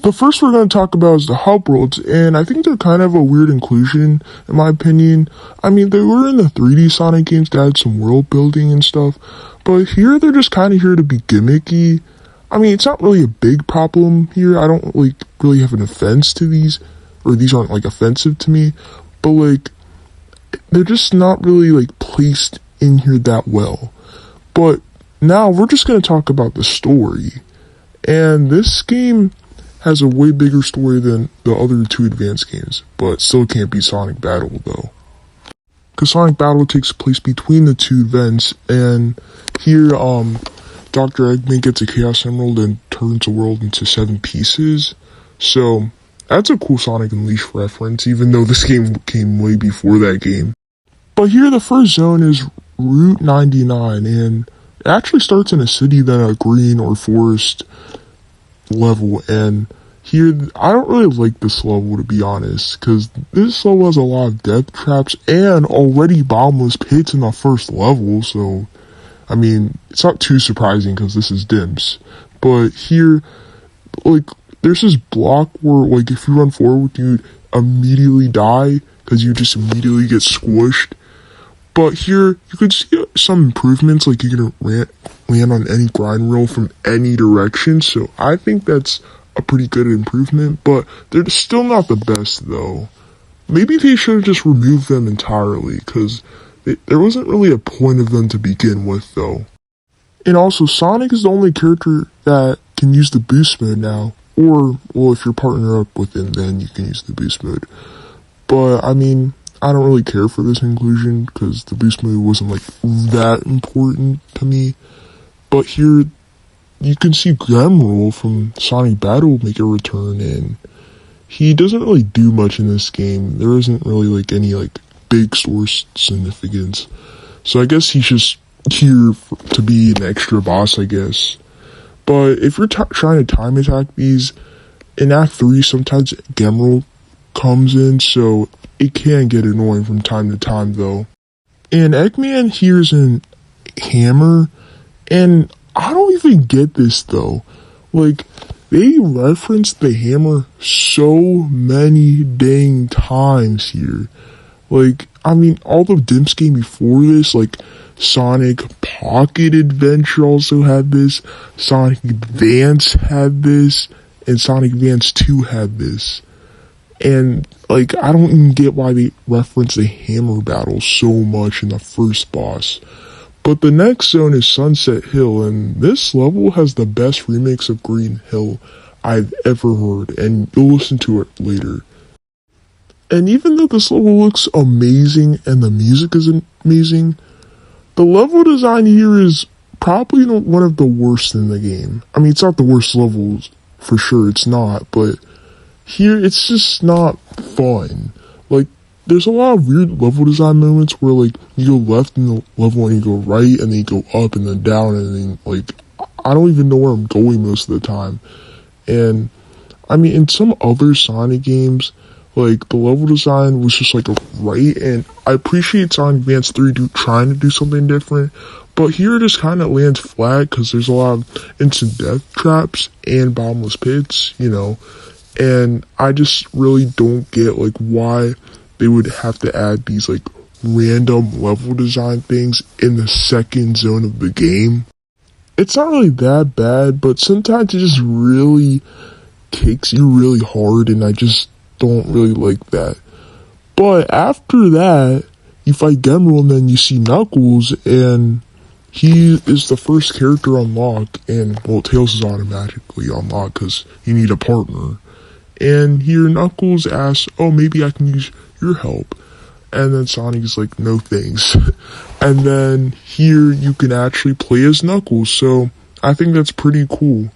The first we're going to talk about is the hub worlds, and I think they're kind of a weird inclusion, in my opinion. I mean, they were in the 3D Sonic games that had some world building and stuff, but here they're just kind of here to be gimmicky. I mean, it's not really a big problem here. I don't really have an offense to these, or these aren't offensive to me, but they're just not really placed in here that well. But now we're just going to talk about the story, and this game has a way bigger story than the other two advanced games, but still can't beat Sonic Battle though. Because Sonic Battle takes place between the two events, and here Dr. Eggman gets a Chaos Emerald and turns the world into 7 pieces. So that's a cool Sonic Unleashed reference, even though this game came way before that game. But here the first zone is Route 99, and it actually starts in a city, then a green or forest level, and here I don't really like this level, to be honest, because this level has a lot of death traps and already bombless pits in the first level, so I mean it's not too surprising because this is Dimps. But here there's this block where if you run forward you immediately die because you just immediately get squished. But here, you could see some improvements, you can land on any grind rail from any direction, so I think that's a pretty good improvement, but they're still not the best, though. Maybe they should have just removed them entirely, because there wasn't really a point of them to begin with, though. And also, Sonic is the only character that can use the boost mode now, or, well, if you're partnered up with him, then you can use the boost mode. But, I mean, I don't really care for this inclusion because the boost mode wasn't that important to me. But here you can see Gremroll from Sonic Battle make a return, and he doesn't really do much in this game. There isn't really any big source significance. So I guess he's just here to be an extra boss, I guess. But if you're trying to time attack these, in Act 3 sometimes Gremroll comes in, so it can get annoying from time to time, though. And Eggman hears a hammer, and I don't even get this, though. They reference the hammer so many dang times here. I mean, all the Dimps game before this, Sonic Pocket Adventure also had this, Sonic Advance had this, and Sonic Advance 2 had this. And, I don't even get why they reference the hammer battle so much in the first boss. But the next zone is Sunset Hill, and this level has the best remix of Green Hill I've ever heard, and you'll listen to it later. And even though this level looks amazing and the music is amazing, the level design here is probably one of the worst in the game. I mean, it's not the worst levels, for sure, it's not, but here, it's just not fun. There's a lot of weird level design moments where, you go left in the level and you go right, and then you go up and then down, and then, I don't even know where I'm going most of the time. And, I mean, in some other Sonic games, the level design was just, right, and I appreciate Sonic Advance 3 trying to do something different, but here it just kind of lands flat, because there's a lot of instant death traps and bombless pits, and I just really don't get why they would have to add these random level design things in the second zone of the game. It's not really that bad, but sometimes it just really kicks you really hard, and I just don't really like that. But after that, you fight Gremroll, and then you see Knuckles, and he is the first character unlocked, and well, Tails is automatically unlocked because you need a partner. And here Knuckles asks, oh, maybe I can use your help. And then Sonic is like, no thanks. And then here you can actually play as Knuckles, so I think that's pretty cool,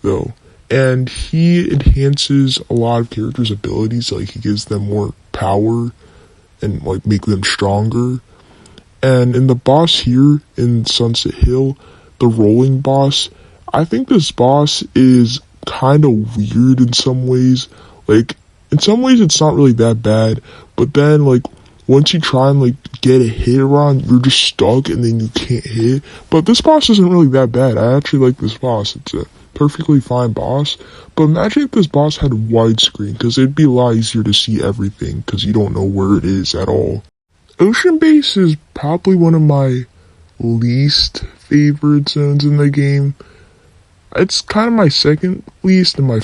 though. And he enhances a lot of characters' abilities, he gives them more power and make them stronger. And in the boss here in Sunset Hill, the rolling boss, I think this boss is kind of weird in some ways. In some ways it's not really that bad, but then once you try and get a hit around, you're just stuck and then you can't hit. But this boss isn't really that bad. I actually like this boss. It's a perfectly fine boss. But imagine if this boss had widescreen, because it'd be a lot easier to see everything, because you don't know where it is at all. Ocean Base is probably one of my least favorite zones in the game. It's kind of my second least and my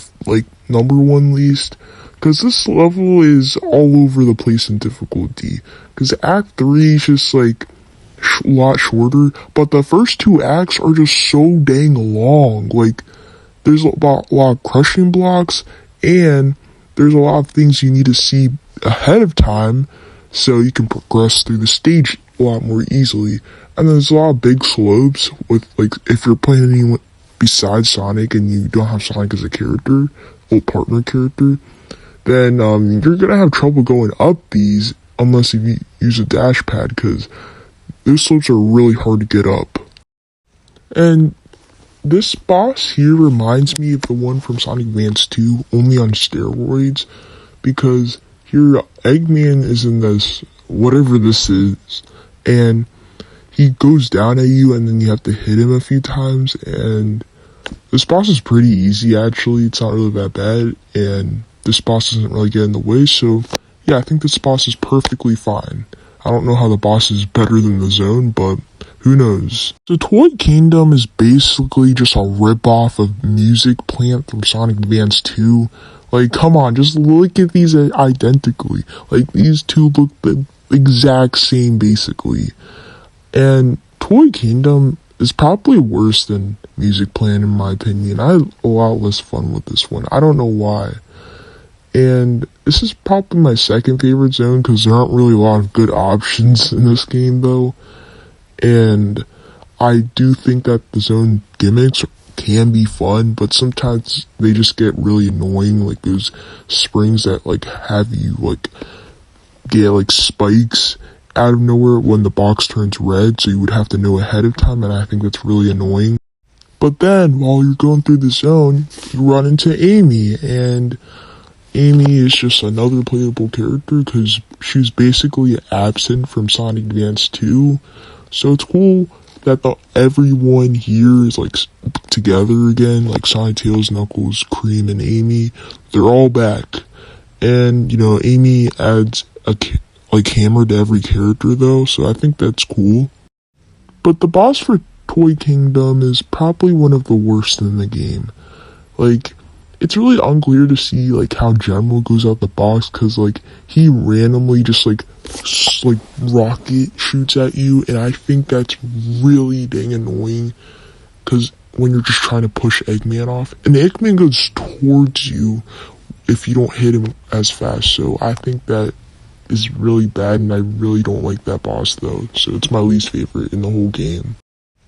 number one least, because this level is all over the place in difficulty. Because Act 3 is just like a lot shorter, but the first two acts are just so dang long. Like, there's a lot of crushing blocks, and there's a lot of things you need to see ahead of time so you can progress through the stage a lot more easily. And there's a lot of big slopes with, like, if you're playing anyone besides Sonic and you don't have Sonic as a character, or partner character, then you're gonna have trouble going up these unless you use a dash pad, because those slopes are really hard to get up. And this boss here reminds me of the one from Sonic Advance 2, only on steroids, because here Eggman is in this, whatever this is, and he goes down at you and then you have to hit him a few times, and this boss is pretty easy actually. It's not really that bad, and this boss doesn't really get in the way, so yeah, I think this boss is perfectly fine. I don't know how the boss is better than the zone, but who knows. The Toy Kingdom is basically just a rip-off of Music Plant from Sonic Advance 2. Like, come on, just look at these identically. Like, these two look the exact same, basically. And Toy Kingdom is probably worse than Music Plant, in my opinion. I had a lot less fun with this one. I don't know why. And this is probably my second favorite zone, because there aren't really a lot of good options in this game, though. And I do think that the zone gimmicks can be fun, but sometimes they just get really annoying, like those springs that like have you like get like spikes out of nowhere when the box turns red, so you would have to know ahead of time, and I think that's really annoying. But then while you're going through the zone, you run into Amy, and Amy is just another playable character because she's basically absent from Sonic Advance 2. So it's cool that everyone here is like together again, like Sonic, Tails, Knuckles, Cream, and Amy. They're all back. And, you know, Amy adds a hammer to every character though, so I think that's cool. But the boss for Toy Kingdom is probably one of the worst in the game. Like, it's really unclear to see like how General goes out the box, because like he randomly just like rocket shoots at you, and I think that's really dang annoying, because when you're just trying to push Eggman off, and Eggman goes towards you if you don't hit him as fast, so I think that is really bad, and I really don't like that boss though, so it's my least favorite in the whole game.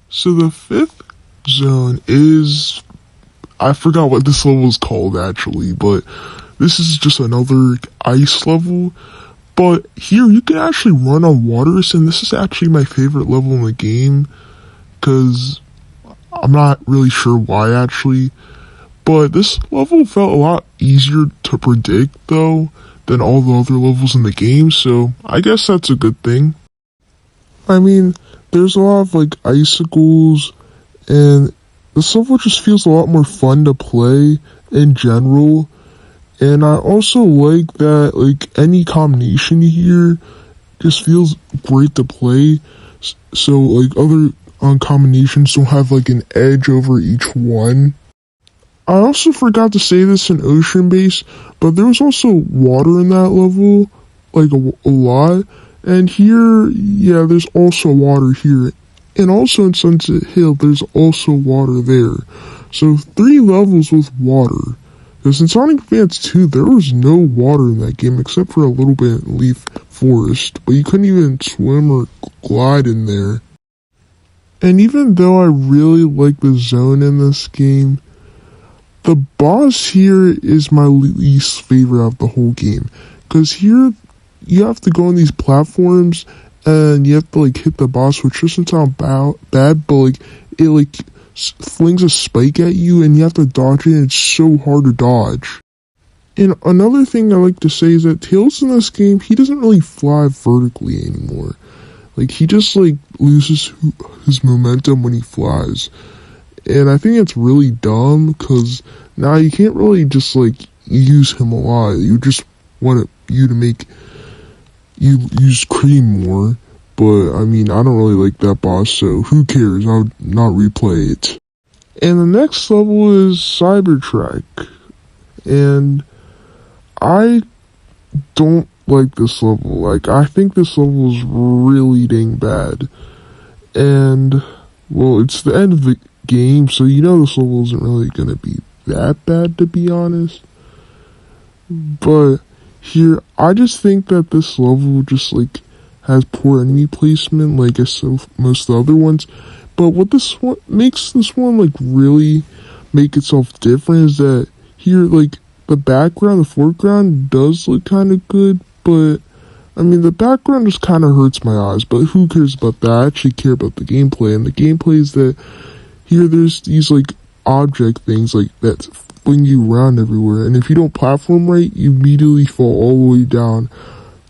So the fifth zone is, I forgot what this level is called actually, but this is just another ice level. But here you can actually run on waters, and this is actually my favorite level in the game, because I'm not really sure why actually. But this level felt a lot easier to predict though than all the other levels in the game, so I guess that's a good thing. I mean, there's a lot of like icicles, and this level just feels a lot more fun to play in general. And I also like that like any combination here just feels great to play. So like other combinations don't have like an edge over each one. I also forgot to say this in Ocean Base, but there was also water in that level, like a lot. And here, yeah, there's also water here. And also in Sunset Hill, there's also water there. So 3 levels with water. Because in Sonic Advance 2, there was no water in that game except for a little bit in Leaf Forest. But you couldn't even swim or glide in there. And even though I really like the zone in this game, the boss here is my least favorite of the whole game. Because here, you have to go on these platforms, and you have to like hit the boss, which doesn't sound bad, but like it like flings a spike at you, and you have to dodge it, and it's so hard to dodge. And another thing I like to say is that Tails in this game, he doesn't really fly vertically anymore. Like, he just like loses his momentum when he flies. And I think it's really dumb because now you can't really just like use him a lot. You just want you to make you use Cream more. But I mean, I don't really like that boss, so who cares? I would not replay it. And the next level is Cybertruck. And I don't like this level. Like, I think this level is really dang bad. And, well, it's the end of the game, so you know this level isn't really gonna be that bad, to be honest. But here, I just think that this level just, like, has poor enemy placement, like most of the other ones. But what this one makes this one, like, really make itself different is that here, like, the background, the foreground does look kind of good, but I mean, the background just kind of hurts my eyes, but who cares about that? I actually care about the gameplay, and the gameplay is that here there's these, like, object things, like, that fling you around everywhere, and if you don't platform right, you immediately fall all the way down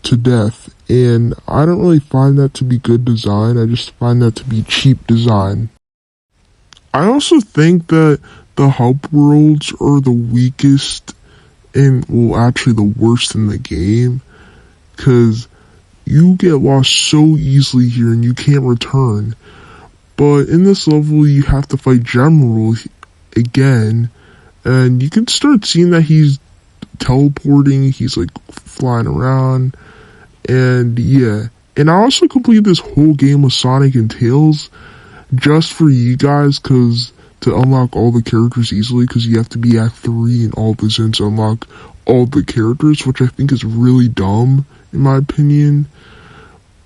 to death, and I don't really find that to be good design. I just find that to be cheap design. I also think that the hub worlds are the weakest and, well, actually the worst in the game, because you get lost so easily here and you can't return. But in this level, you have to fight General again, and you can start seeing that he's teleporting, he's like flying around, and yeah. And I also completed this whole game with Sonic and Tails just for you guys, because to unlock all the characters easily, because you have to be Act 3 in all the zones to unlock all the characters, which I think is really dumb, in my opinion.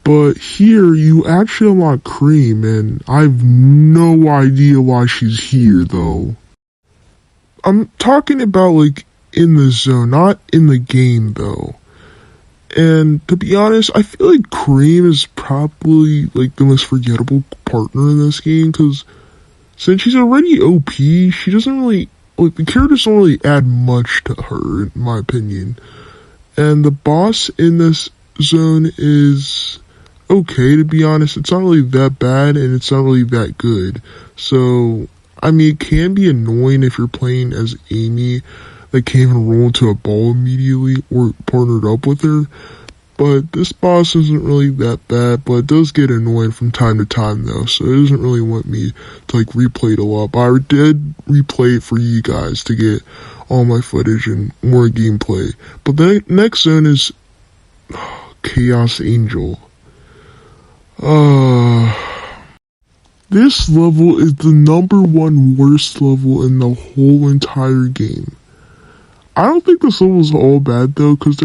But here, you actually unlock Cream, and I have no idea why she's here, though. I'm talking about, like, in the zone, not in the game, though. And to be honest, I feel like Cream is probably, like, the most forgettable partner in this game, because since she's already OP, she doesn't really, like, the characters don't really add much to her, in my opinion. And the boss in this zone is okay, to be honest. It's not really that bad, and it's not really that good. So, I mean, it can be annoying if you're playing as Amy that can't even roll into a ball immediately or partnered up with her. But this boss isn't really that bad, but it does get annoying from time to time, though, so it doesn't really want me to, like, replay it a lot. But I did replay it for you guys to get all my footage and more gameplay. But the next zone is Chaos Angel. This level is the #1 worst level in the whole entire game. I don't think this level is all bad, though, because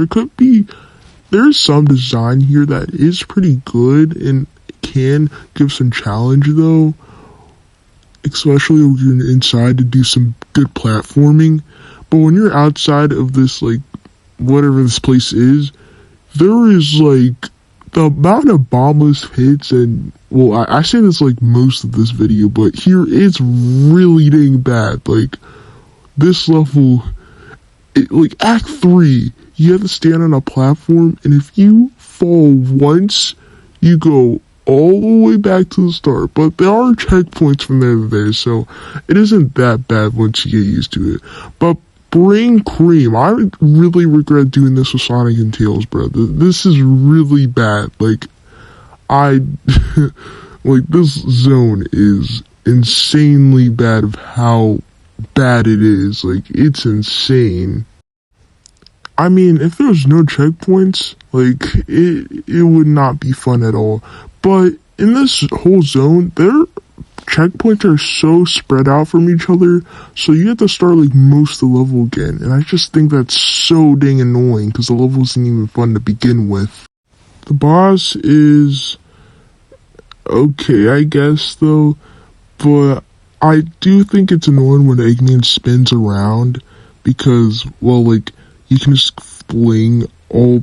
there's some design here that is pretty good and can give some challenge, though, especially when you're inside to do some good platforming. But when you're outside of this, like, whatever this place is, there is, like, the amount of bombless hits, and, well, I say this, like, most of this video, but here it's really dang bad. Like, this level, like, Act 3, you have to stand on a platform, and if you fall once, you go all the way back to the start. But there are checkpoints from there to there, so it isn't that bad once you get used to it. But bring Cream. I really regret doing this with Sonic and Tails, bro. This is really bad. Like, like, this zone is insanely bad of how bad it is. Like, it's insane. I mean, if there was no checkpoints, like, it would not be fun at all. But in this whole zone, their checkpoints are so spread out from each other, so you have to start, like, most of the level again. And I just think that's so dang annoying, because the level isn't even fun to begin with. The boss is okay, I guess, though, but I do think it's annoying when Eggman spins around, because, well, like, you can just fling all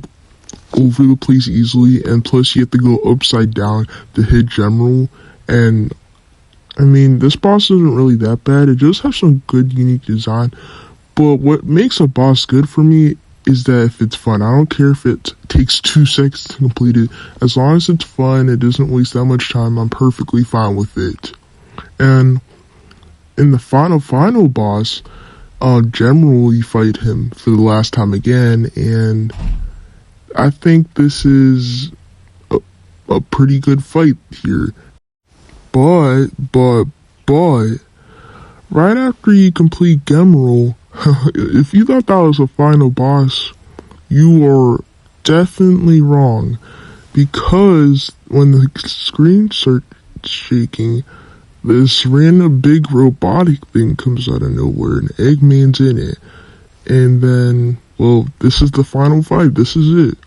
over the place easily, and plus you have to go upside down to hit General. And I mean, this boss isn't really that bad. It does have some good unique design, but what makes a boss good for me is that if it's fun. I don't care if it takes 2 seconds to complete it. As long as it's fun, it doesn't waste that much time, I'm perfectly fine with it. And in the final boss, General, you fight him for the last time again, and I think this is a pretty good fight here. But, right after you complete Gemerald, if you thought that was a final boss, you are definitely wrong. Because when the screen starts shaking, this random big robotic thing comes out of nowhere and Eggman's in it. And then, well, this is the final fight. This is it.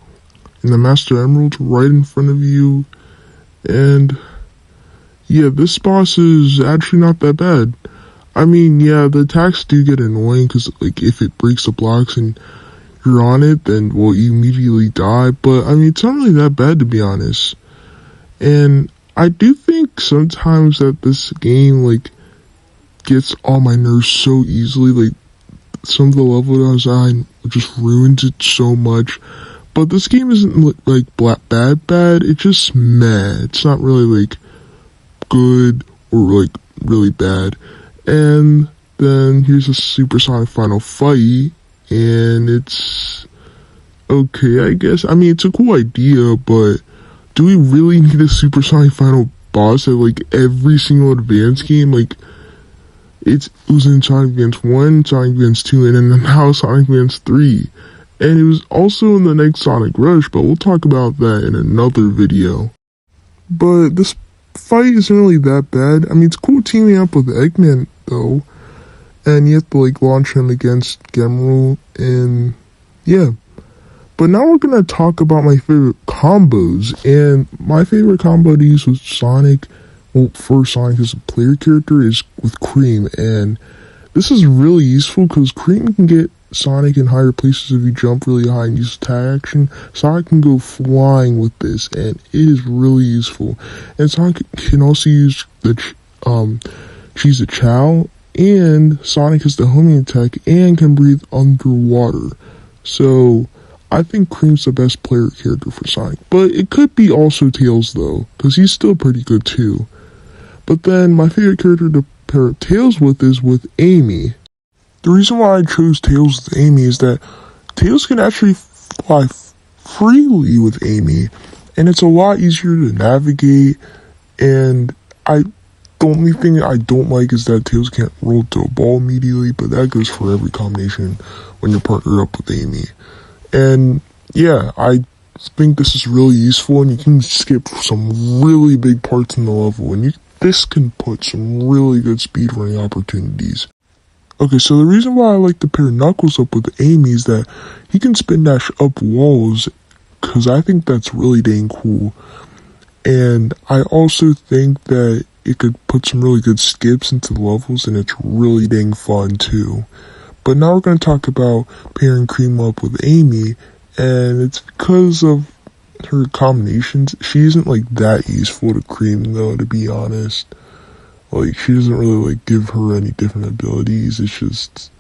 And the Master Emerald's right in front of you. And yeah, this boss is actually not that bad. I mean, yeah, the attacks do get annoying because, like, if it breaks the blocks and you're on it, then, well, you immediately die. But, I mean, it's not really that bad, to be honest. And I do think sometimes that this game, like, gets on my nerves so easily. Like, some of the level design just ruins it so much. But this game isn't, like, bad. It's just meh. It's not really, like, good or, like, really bad. And then here's a supersonic final fight, and it's okay, I guess. I mean, it's a cool idea, but do we really need a supersonic final boss at, like, every single Advance game? Like, it was in Sonic Advance 1, Sonic Advance 2, and then now Sonic Advance 3. And it was also in the next Sonic Rush, but we'll talk about that in another video. But this fight isn't really that bad. I mean, it's cool teaming up with Eggman, though. And you have to, like, launch him against Gemerald, and yeah. But now we're gonna talk about my favorite combos, and my favorite combo to use with Sonic, well, for Sonic as a player character, is with Cream, and this is really useful because Cream can get Sonic in higher places if you jump really high and use attack action. Sonic can go flying with this, and it is really useful. And Sonic can also use the Cheese a Chow, and Sonic has the homing attack and can breathe underwater. So I think Cream's the best player character for Sonic, but it could be also Tails though, because he's still pretty good too. But then my favorite character to pair Tails with is with Amy. The reason why I chose Tails with Amy is that Tails can actually fly freely with Amy, and it's a lot easier to navigate. And the only thing I don't like is that Tails can't roll to a ball immediately, but that goes for every combination when you're partnered up with Amy. And yeah, I think this is really useful, and you can skip some really big parts in the level, and this can put some really good speedrunning opportunities. Okay, so the reason why I like to pair Knuckles up with Amy is that he can spin dash up walls, because I think that's really dang cool. And I also think that it could put some really good skips into the levels, and it's really dang fun too. But now we're going to talk about pairing Cream up with Amy, and it's because of her combinations. She isn't, like, that useful to Cream though, to be honest. Like, she doesn't really, like, give her any different abilities. It's just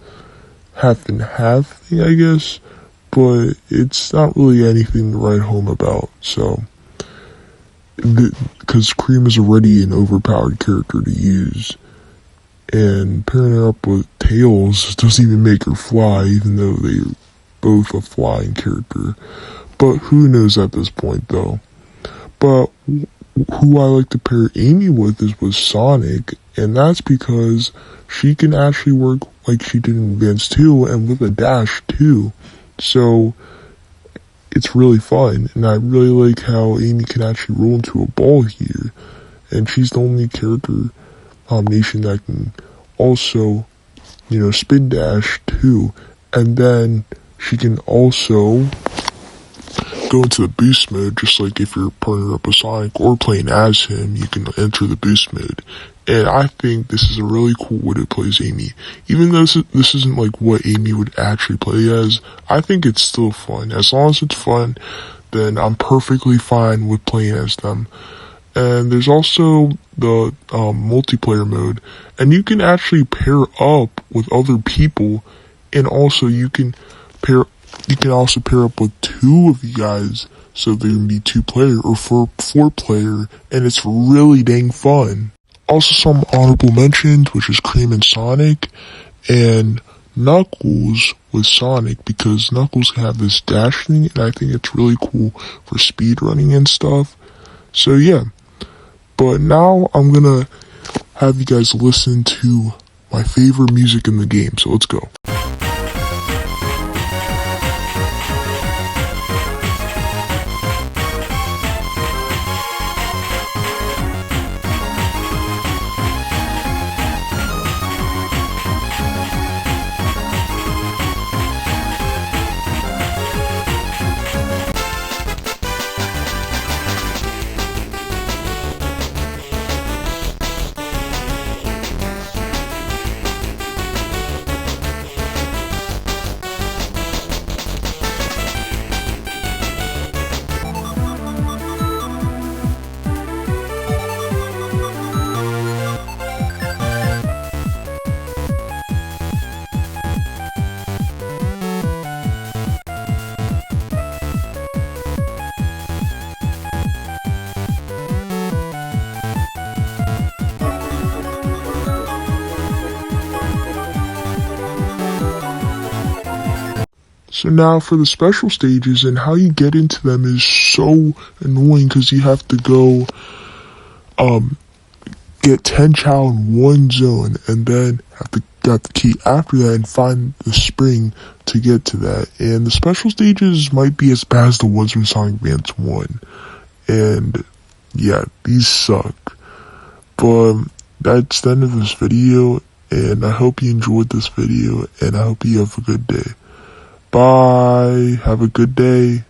half and half thing, I guess. But it's not really anything to write home about, so. Because Cream is already an overpowered character to use. And pairing her up with Tails doesn't even make her fly, even though they're both a flying character. But who knows at this point, though. But who I like to pair Amy with is with Sonic, and that's because she can actually work like she did in Advance 2 and with a dash too. So it's really fun, and I really like how Amy can actually roll into a ball here, and she's the only character combination that can also, spin dash too, and then she can also go into the boost mode, just like if you're partnered up with Sonic or playing as him, you can enter the boost mode. And I think this is a really cool way to play as Amy. Even though this isn't like what Amy would actually play as, I think it's still fun. As long as it's fun, then I'm perfectly fine with playing as them. And there's also the multiplayer mode, and you can actually pair up with other people, and also you can also pair up with two of you guys, so there can be 2 player or 4 player, and it's really dang fun. Also some honorable mentions, which is Cream and Sonic, and Knuckles with Sonic, because Knuckles can have this dash thing, and I think it's really cool for speed running and stuff. So yeah, but now I'm gonna have you guys listen to my favorite music in the game, so let's go. So now for the special stages, and how you get into them is so annoying because you have to go get 10 chow in one zone and then have to get the key after that and find the spring to get to that. And the special stages might be as bad as the ones from Sonic Advance 1. And yeah, these suck. But that's the end of this video, and I hope you enjoyed this video, and I hope you have a good day. Bye. Have a good day.